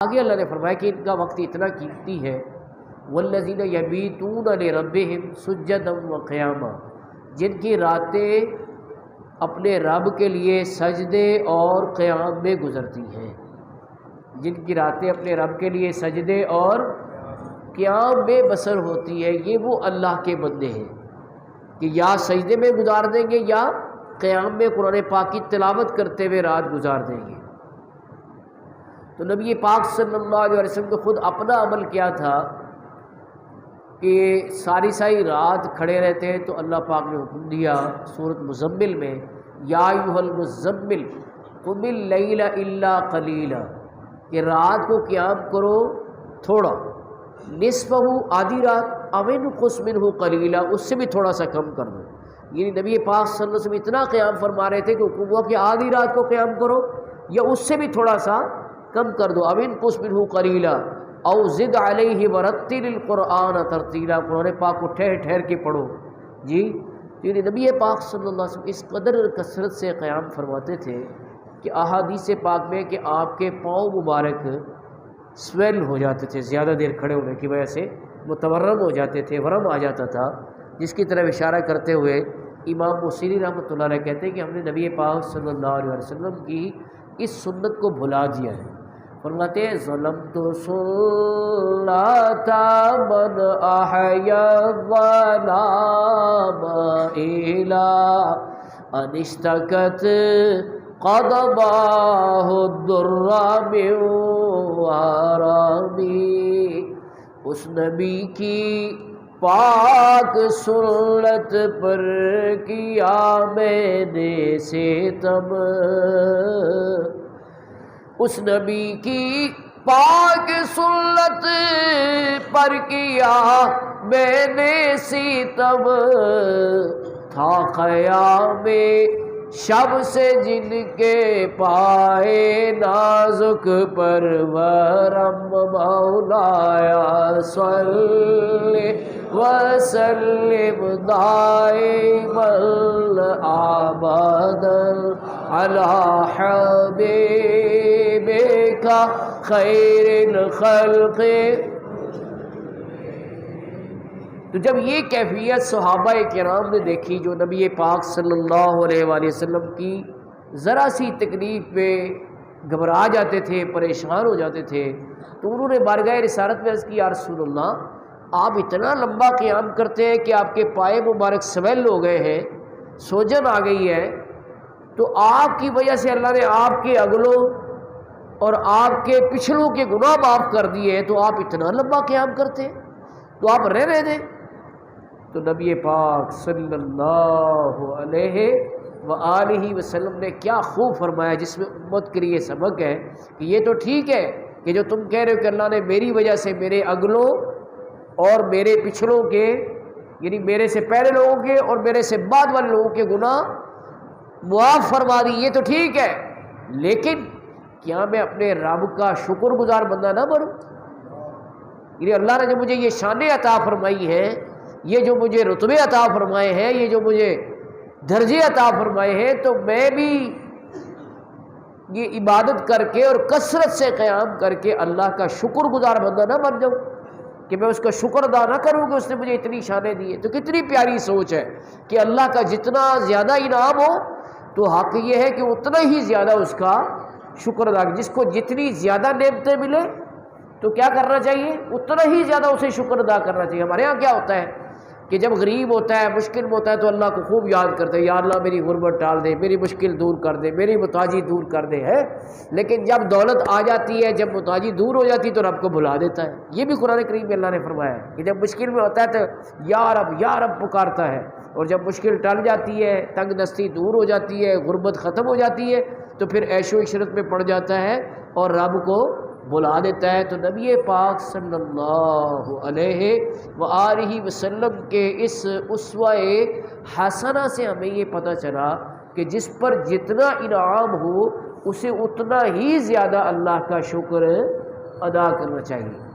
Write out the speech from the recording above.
آگے اللہ نے فرمایا کہ ان کا وقت اتنا قیمتی ہے، والذین یبیتون لربہم سجدا وقیاما، جن کی راتیں اپنے رب کے لیے سجدے اور قیام میں گزرتی ہیں، جن کی راتیں اپنے رب کے لیے سجدے اور قیام میں بسر ہوتی ہے، یہ وہ اللہ کے بندے ہیں کہ یا سجدے میں گزار دیں گے یا قیام میں قرآن پاک کی تلاوت کرتے ہوئے رات گزار دیں گے۔ تو نبی پاک صلی اللہ علیہ وسلم کو خود اپنا عمل کیا تھا کہ ساری رات کھڑے رہتے ہیں، تو اللہ پاک نے حکم دیا سورۃ مزمل میں، یا ایھا المزمل قم اللیل الا قلیلا، کہ رات کو قیام کرو تھوڑا، نصفہ آدھی رات، او انقص منہ قلیلا، اس سے بھی تھوڑا سا کم کر دو۔ یعنی نبی پاک صلی اللہ علیہ وسلم اتنا قیام فرما رہے تھے کہ حکم ہوا کہ آدھی رات کو قیام کرو یا اس سے بھی تھوڑا سا کم کر دو، او انقص منہ قلیلا او زد علیہ ورتل القرآن ترتیلا، قرآن پاک کو ٹھہر ٹھہر کے پڑھو جی۔ یعنی نبی پاک صلی اللہ علیہ وسلم اس قدر کثرت سے قیام فرماتے تھے کہ احادیث پاک میں کہ آپ کے پاؤں مبارک سویل ہو جاتے تھے، زیادہ دیر کھڑے ہونے کی وجہ سے متورم ہو جاتے تھے، ورم آ جاتا تھا، جس کی طرف اشارہ کرتے ہوئے امام بصیری رحمۃ اللہ علیہ کہتے ہیں کہ ہم نے نبی پاک صلی اللہ علیہ وسلم کی اس سنت کو بھلا دیا ہے۔ فرماتے ہیں ظلمت سنت من احیا الظلام الی ان اشتکت قدماہ الضر من ورمی، اس نبی کی پاک سنت پر کیا میں نے ستم، اس نبی کی پاک سنت پر کیا میں نے ستم، تھا قیام شب سے جن کے پائے نازک پر ورم، مولایا صلی وسلم دائما ابدا علی حبیبک خیر الخلق۔ تو جب یہ کیفیت صحابہ کرام نے دیکھی، جو نبی پاک صلی اللہ علیہ وآلہ وسلم کی ذرا سی تکلیف پہ گھبرا جاتے تھے، پریشان ہو جاتے تھے، تو انہوں نے بارگاہ رسالت میں عرض کی، یا رسول اللہ آپ اتنا لمبا قیام کرتے ہیں کہ آپ کے پائے مبارک سویل ہو گئے ہیں، سوجن آ گئی ہے، تو آپ کی وجہ سے اللہ نے آپ کے اگلوں اور آپ کے پچھلوں کے گناہ معاف کر دیے ہیں، تو آپ اتنا لمبا قیام کرتے ہیں، تو آپ رہنے دیں۔ تو نبی پاک صلی اللہ علیہ وآلہ وسلم نے کیا خوب فرمایا، جس میں امت کے لیے سبق ہے کہ یہ تو ٹھیک ہے کہ جو تم کہہ رہے ہو کہ اللہ نے میری وجہ سے میرے اگلوں اور میرے پچھلوں کے، یعنی میرے سے پہلے لوگوں کے اور میرے سے بعد والے لوگوں کے گناہ معاف فرما دی، یہ تو ٹھیک ہے، لیکن کیا میں اپنے رب کا شکر گزار بندہ نہ بنوں؟ یعنی اللہ نے جو مجھے یہ شانیں عطا فرمائی ہیں، یہ جو مجھے رتبے عطا فرمائے ہیں، یہ جو مجھے درجے عطا فرمائے ہیں، تو میں بھی یہ عبادت کر کے اور کثرت سے قیام کر کے اللہ کا شکر گزار بندہ نہ بن جاؤں، کہ میں اس کا شکر ادا نہ کروں کہ اس نے مجھے اتنی شانیں دی ہیں۔ تو کتنی پیاری سوچ ہے کہ اللہ کا جتنا زیادہ انعام ہو تو حق یہ ہے کہ اتنا ہی زیادہ اس کا شکر ادا، جس کو جتنی زیادہ نعمتیں ملے تو کیا کرنا چاہیے، اتنا ہی زیادہ اسے شکر ادا کرنا چاہیے۔ ہمارے ہاں کیا ہوتا ہے کہ جب غریب ہوتا ہے، مشکل میں ہوتا ہے، تو اللہ کو خوب یاد کرتے ہیں، یا اللہ میری غربت ٹال دے، میری مشکل دور کر دے، میری محتاجی دور کر دے، ہے۔ لیکن جب دولت آ جاتی ہے، جب محتاجی دور ہو جاتی ہے، تو رب کو بھلا دیتا ہے۔ یہ بھی قرآن کریم میں اللہ نے فرمایا ہے کہ جب مشکل میں ہوتا ہے تو یا رب پکارتا ہے، اور جب مشکل ٹل جاتی ہے، تنگ دستی دور ہو جاتی ہے، غربت ختم ہو جاتی ہے، تو پھر عیش و عشرت میں پڑ جاتا ہے اور رب کو بلا دیتا ہے۔ تو نبی پاک صلی اللہ علیہ وآلہ وسلم کے اس اسوہ حسنہ سے ہمیں یہ پتہ چلا کہ جس پر جتنا انعام ہو اسے اتنا ہی زیادہ اللہ کا شکر ادا کرنا چاہیے۔